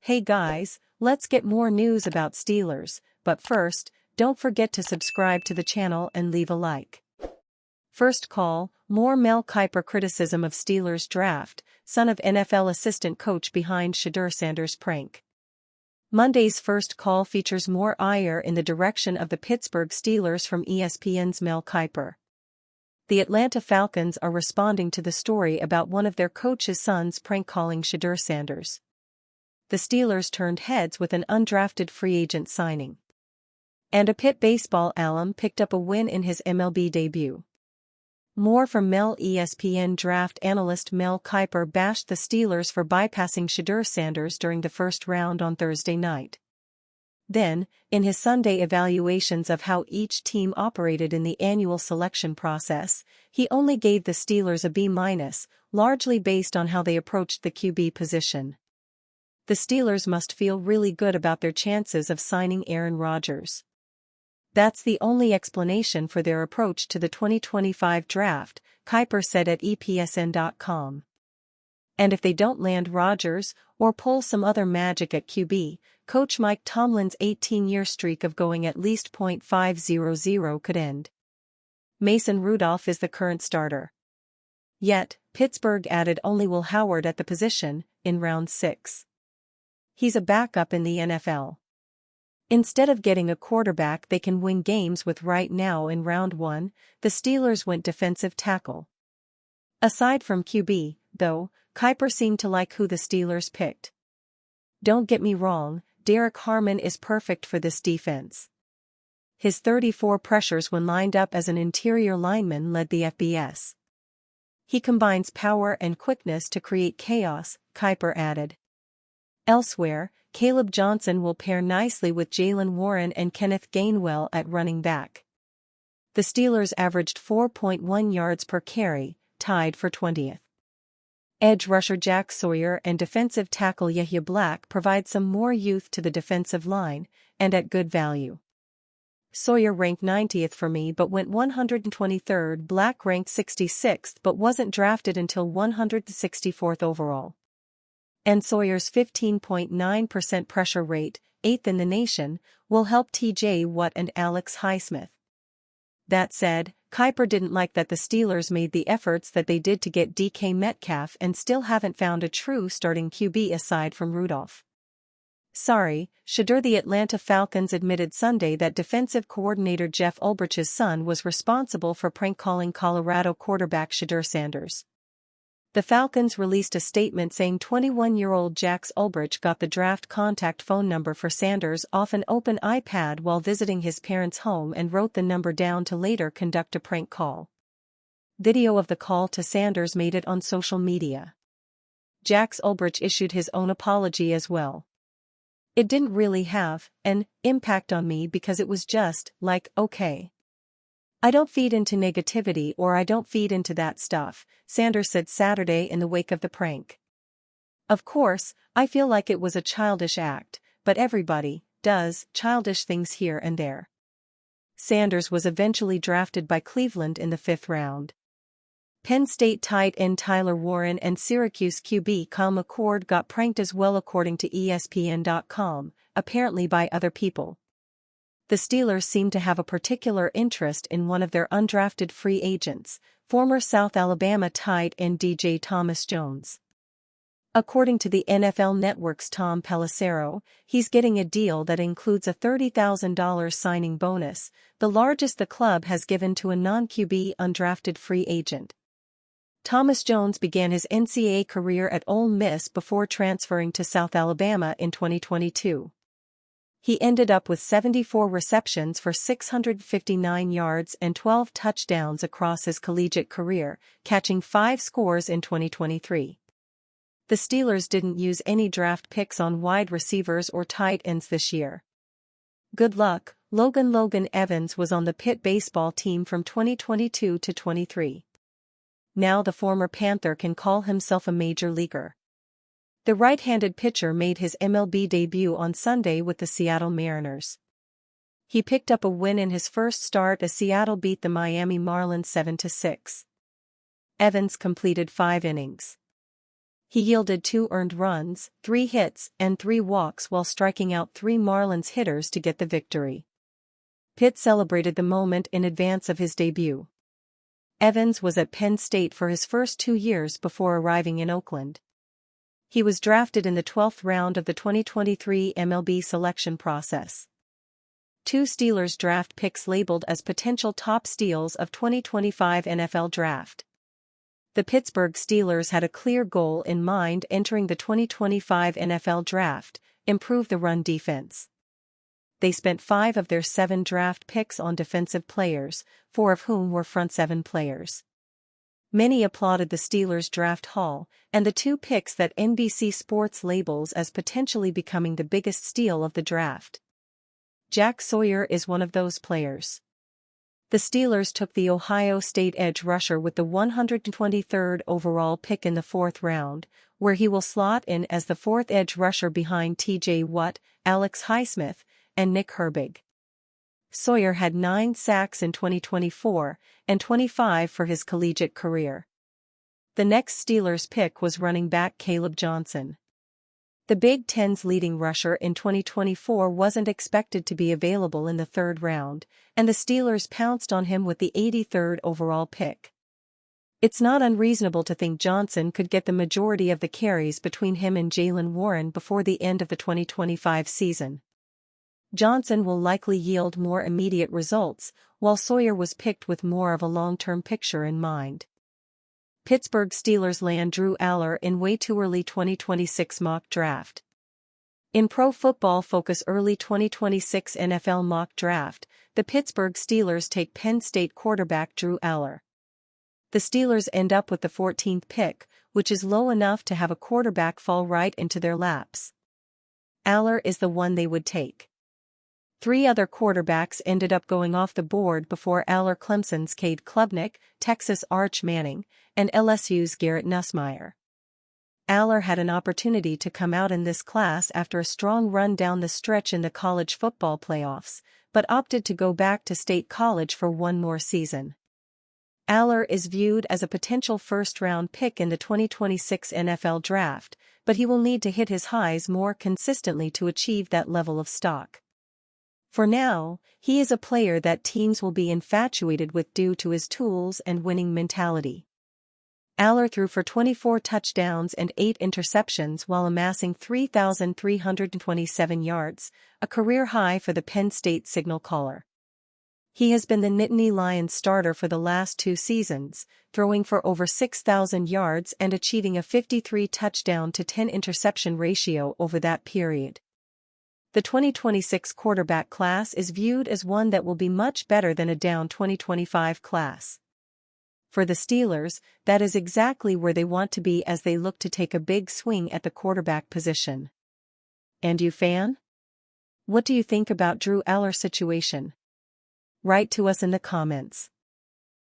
Hey guys, let's get more news about Steelers, but first, don't forget to subscribe to the channel and leave a like. First call, more Mel Kiper criticism of Steelers draft, son of NFL assistant coach behind Shedeur Sanders prank. Monday's first call features more ire in the direction of the Pittsburgh Steelers from ESPN's Mel Kiper. The Atlanta Falcons are responding to the story about one of their coach's sons prank-calling Shedeur Sanders. The Steelers turned heads with an undrafted free agent signing. And a Pitt baseball alum picked up a win in his MLB debut. More from Mel. ESPN draft analyst Mel Kiper bashed the Steelers for bypassing Shedeur Sanders during the first round on Thursday night. Then, in his Sunday evaluations of how each team operated in the annual selection process, he only gave the Steelers a B-, largely based on how they approached the QB position. The Steelers must feel really good about their chances of signing Aaron Rodgers. That's the only explanation for their approach to the 2025 draft, Kiper said at ESPN.com. And if they don't land Rodgers, or pull some other magic at QB, Coach Mike Tomlin's 18-year streak of going at least .500 could end. Mason Rudolph is the current starter. Yet, Pittsburgh added only Will Howard at the position, in round 6. He's a backup in the NFL. Instead of getting a quarterback they can win games with right now in round 1, the Steelers went defensive tackle. Aside from QB, though, Kiper seemed to like who the Steelers picked. Don't get me wrong, Derek Harmon is perfect for this defense. His 34 pressures when lined up as an interior lineman led the FBS. He combines power and quickness to create chaos, Kiper added. Elsewhere, Caleb Johnson will pair nicely with Jaylen Warren and Kenneth Gainwell at running back. The Steelers averaged 4.1 yards per carry, tied for 20th. Edge rusher Jack Sawyer and defensive tackle Yahya Black provide some more youth to the defensive line, and at good value. Sawyer ranked 90th for me but went 123rd. Black ranked 66th but wasn't drafted until 164th overall. And Sawyer's 15.9% pressure rate, 8th in the nation, will help TJ Watt and Alex Highsmith. That said, Kiper didn't like that the Steelers made the efforts that they did to get DK Metcalf and still haven't found a true starting QB aside from Rudolph. Sorry, Shedeur. The Atlanta Falcons admitted Sunday that defensive coordinator Jeff Ulbrich's son was responsible for prank-calling Colorado quarterback Shedeur Sanders. The Falcons released a statement saying 21-year-old Jax Ulbrich got the draft contact phone number for Sanders off an open iPad while visiting his parents' home and wrote the number down to later conduct a prank call. Video of the call to Sanders made it on social media. Jax Ulbrich issued his own apology as well. It didn't really have an impact on me because it was just like, okay. I don't feed into negativity or I don't feed into that stuff, Sanders said Saturday in the wake of the prank. Of course, I feel like it was a childish act, but everybody does childish things here and there. Sanders was eventually drafted by Cleveland in the 5th round. Penn State tight end Tyler Warren and Syracuse QB Kyle McCord got pranked as well according to ESPN.com, apparently by other people. The Steelers seem to have a particular interest in one of their undrafted free agents, former South Alabama tight end DJ Thomas Jones. According to the NFL Network's Tom Pelissero, he's getting a deal that includes a $30,000 signing bonus, the largest the club has given to a non-QB undrafted free agent. Thomas Jones began his NCAA career at Ole Miss before transferring to South Alabama in 2022. He ended up with 74 receptions for 659 yards and 12 touchdowns across his collegiate career, catching 5 scores in 2023. The Steelers didn't use any draft picks on wide receivers or tight ends this year. Good luck. Logan Evans was on the Pitt baseball team from 2022 to 23. Now the former Panther can call himself a major leaguer. The right-handed pitcher made his MLB debut on Sunday with the Seattle Mariners. He picked up a win in his first start as Seattle beat the Miami Marlins 7-6. Evans completed 5 innings. He yielded 2 earned runs, 3 hits, and 3 walks while striking out 3 Marlins hitters to get the victory. Pitt celebrated the moment in advance of his debut. Evans was at Penn State for his first 2 years before arriving in Oakland. He was drafted in the 12th round of the 2023 MLB selection process. 2 Steelers draft picks labeled as potential top steals of 2025 NFL Draft. The Pittsburgh Steelers had a clear goal in mind entering the 2025 NFL Draft: improve the run defense. They spent 5 of their 7 draft picks on defensive players, 4 of whom were front 7 players. Many applauded the Steelers' draft haul, and the 2 picks that NBC Sports labels as potentially becoming the biggest steal of the draft. Jack Sawyer is one of those players. The Steelers took the Ohio State edge rusher with the 123rd overall pick in the 4th round, where he will slot in as the 4th edge rusher behind T.J. Watt, Alex Highsmith, and Nick Herbig. Sawyer had 9 sacks in 2024, and 25 for his collegiate career. The next Steelers pick was running back Caleb Johnson. The Big Ten's leading rusher in 2024 wasn't expected to be available in the 3rd round, and the Steelers pounced on him with the 83rd overall pick. It's not unreasonable to think Johnson could get the majority of the carries between him and Jaylen Warren before the end of the 2025 season. Johnson will likely yield more immediate results, while Sawyer was picked with more of a long-term picture in mind. Pittsburgh Steelers land Drew Allar in way too early 2026 mock draft. In Pro Football Focus early 2026 NFL mock draft, the Pittsburgh Steelers take Penn State quarterback Drew Allar. The Steelers end up with the 14th pick, which is low enough to have a quarterback fall right into their laps. Allar is the one they would take. 3 other quarterbacks ended up going off the board before Allar: Clemson's Cade Klubnik, Texas' Arch Manning, and LSU's Garrett Nussmeier. Allar had an opportunity to come out in this class after a strong run down the stretch in the college football playoffs, but opted to go back to State College for 1 more season. Allar is viewed as a potential first-round pick in the 2026 NFL Draft, but he will need to hit his highs more consistently to achieve that level of stock. For now, he is a player that teams will be infatuated with due to his tools and winning mentality. Allar threw for 24 touchdowns and 8 interceptions while amassing 3,327 yards, a career high for the Penn State signal caller. He has been the Nittany Lions starter for the last 2 seasons, throwing for over 6,000 yards and achieving a 53 touchdown to 10 interception ratio over that period. The 2026 quarterback class is viewed as one that will be much better than a down 2025 class. For the Steelers, that is exactly where they want to be as they look to take a big swing at the quarterback position. And you, fan? What do you think about Drew Allar's situation? Write to us in the comments.